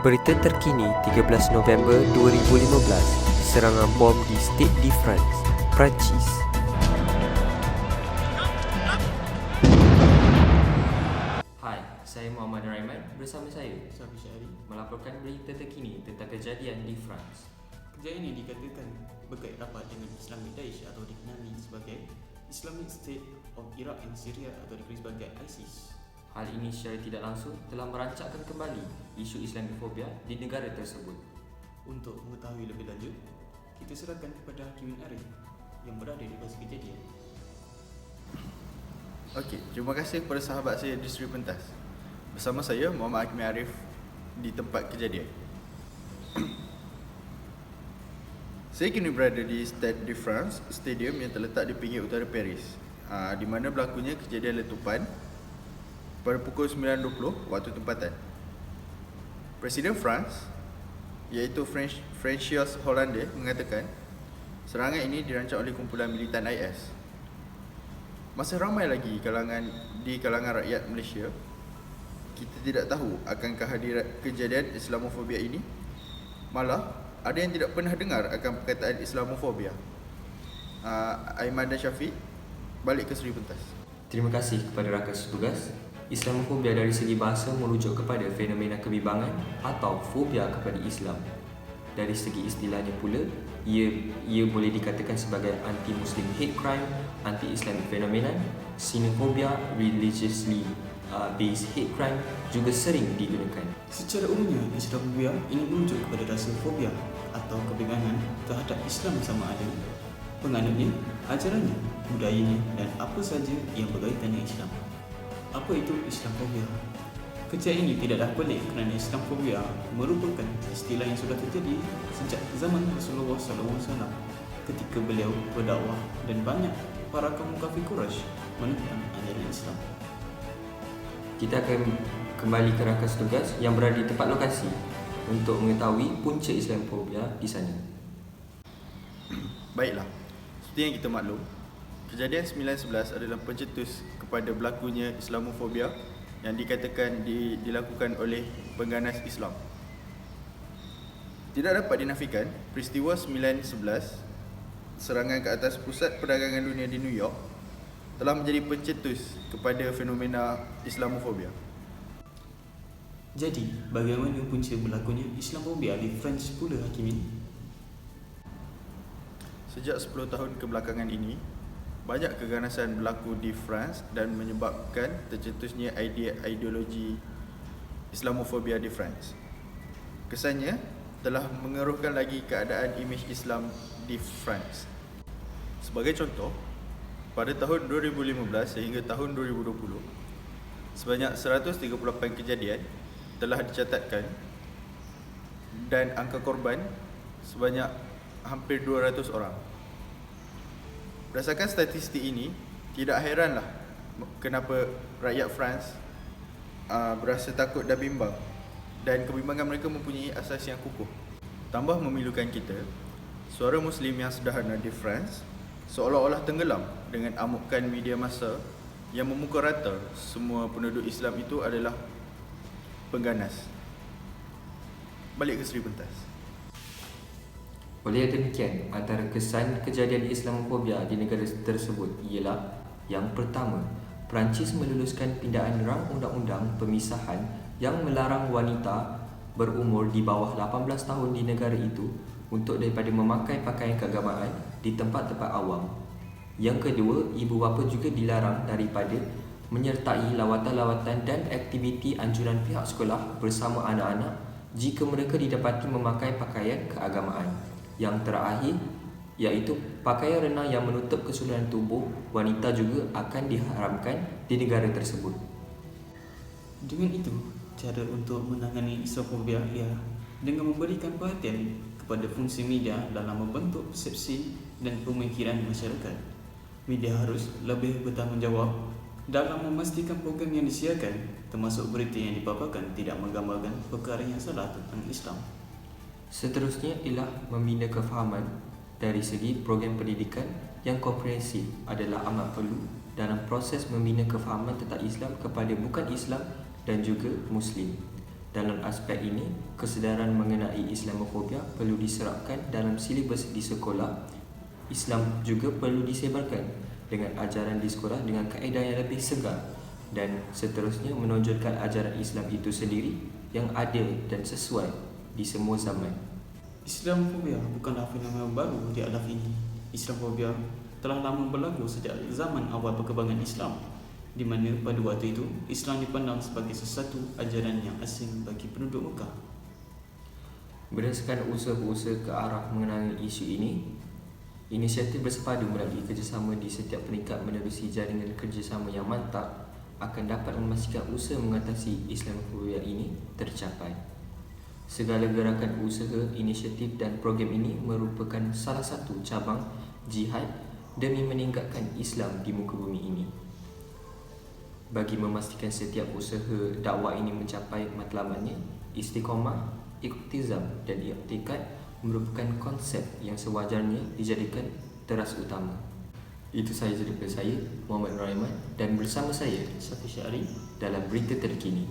Berita terkini 13 November 2015, serangan bom di Stade de France, Perancis. Hai, saya Muhammad Raiman bersama saya Safi Syahri melaporkan berita terkini tentang kejadian di France. Kejadian ini dikatakan berkait rapat dengan Islamic Daesh atau dikenali sebagai Islamic State of Iraq and Syria atau dikenali sebagai ISIS. Hal ini secara tidak langsung telah merancakkan kembali isu Islamofobia di negara tersebut. Untuk mengetahui lebih lanjut, kita serahkan kepada Hakimin Arif yang berada di lokasi kejadian. Okey, terima kasih kepada sahabat saya di Sri Pentas. Bersama saya Muhammad Hakimin Arif di tempat kejadian. Saya kini berada di Stade de France, stadium yang terletak di pinggir utara Paris, di mana berlakunya kejadian letupan pada pukul 9.20 waktu tempatan. Presiden France, iaitu François Hollande, mengatakan serangan ini dirancang oleh kumpulan militan IS. Masih ramai lagi di kalangan rakyat Malaysia, kita tidak tahu akan kehadiran kejadian Islamofobia ini. Malah, ada yang tidak pernah dengar akan perkataan Islamofobia. Aiman dan Syafiq, balik ke Sri Pentas. Terima kasih kepada rakan setugas. Islamofobia dari segi bahasa merujuk kepada fenomena kebimbangan atau fobia kepada Islam. Dari segi istilahnya pula, ia boleh dikatakan sebagai anti-Muslim hate crime, anti-Islamic phenomenon, xenophobia, religiously based hate crime juga sering digunakan. Secara umumnya, Islamofobia ini merujuk kepada rasa fobia atau kebimbangan terhadap Islam sama ada penganutnya, ajarannya, budayanya dan apa sahaja yang berkaitan dengan Islam. Apa itu Islamofobia? Kejadian ini tidaklah pelik kerana Islamofobia merupakan istilah yang sudah terjadi sejak zaman Rasulullah SAW ketika beliau berdakwah dan banyak para kaum kafir Quraisy menentang ajaran Islam. Kita akan kembali ke rakan setugas yang berada di tempat lokasi untuk mengetahui punca Islamofobia di sana. Baiklah, seperti yang kita maklum, kejadian 9/11 adalah pencetus kepada berlakunya Islamofobia yang dikatakan dilakukan oleh pengganas Islam. Tidak dapat dinafikan, peristiwa 9/11, serangan ke atas pusat perdagangan dunia di New York, telah menjadi pencetus kepada fenomena Islamofobia. Jadi, bagaimana punca berlakunya Islamofobia di France pula, Hakimin? Sejak 10 tahun kebelakangan ini, banyak keganasan berlaku di France dan menyebabkan tercetusnya ideologi Islamofobia di France. Kesannya telah mengeruhkan lagi keadaan imej Islam di France. Sebagai contoh, pada tahun 2015 sehingga tahun 2020, sebanyak 138 kejadian telah dicatatkan dan angka korban sebanyak hampir 200 orang. Berdasarkan statistik ini, tidak heranlah kenapa rakyat France berasa takut dan bimbang, dan kebimbangan mereka mempunyai asas yang kukuh. Tambah memilukan kita, suara Muslim yang sederhana di France seolah-olah tenggelam dengan amukan media massa yang memukul rata semua penduduk Islam itu adalah pengganas. Balik ke Sri Pentas. Oleh demikian, antara kesan kejadian Islamofobia di negara tersebut ialah yang pertama, Perancis meluluskan pindaan rang undang-undang pemisahan yang melarang wanita berumur di bawah 18 tahun di negara itu untuk daripada memakai pakaian keagamaan di tempat-tempat awam. Yang kedua, ibu bapa juga dilarang daripada menyertai lawatan-lawatan dan aktiviti anjuran pihak sekolah bersama anak-anak jika mereka didapati memakai pakaian keagamaan. Yang terakhir, iaitu pakaian renang yang menutup keseluruhan tubuh wanita juga akan diharamkan di negara tersebut. Dengan itu, cara untuk menangani Islamofobia ialah dengan memberikan perhatian kepada fungsi media dalam membentuk persepsi dan pemikiran masyarakat. Media harus lebih bertanggungjawab dalam memastikan program yang disiarkan, termasuk berita yang dipaparkan, tidak menggambarkan perkara yang salah tentang Islam. Seterusnya ialah membina kefahaman dari segi program pendidikan yang komprehensif adalah amat perlu dalam proses membina kefahaman tentang Islam kepada bukan Islam dan juga Muslim. Dalam aspek ini, kesedaran mengenai Islamofobia perlu diserapkan dalam silibus di sekolah. Islam juga perlu disebarkan dengan ajaran di sekolah dengan kaedah yang lebih segar, dan seterusnya menonjolkan ajaran Islam itu sendiri yang adil dan sesuai di semua zaman. Islamofobia bukanlah fenomena baru di alam ini. Islamofobia telah lama berlaku sejak zaman awal perkembangan Islam, di mana pada waktu itu Islam dipandang sebagai sesuatu ajaran yang asing bagi penduduk Mekah. Berdasarkan usaha-usaha ke arah mengenai isu ini, inisiatif bersepadu melalui kerjasama di setiap peringkat menerusi jaringan kerjasama yang mantap akan dapat memastikan usaha mengatasi Islamofobia ini tercapai. Segala gerakan usaha, inisiatif dan program ini merupakan salah satu cabang jihad demi meninggalkan Islam di muka bumi ini. Bagi memastikan setiap usaha dakwah ini mencapai matlamatnya, istiqamah, iktizam dan i'tikad merupakan konsep yang sewajarnya dijadikan teras utama. Itu sahaja daripada saya, Muhammad Rahman, dan bersama saya Safi Syari dalam berita terkini.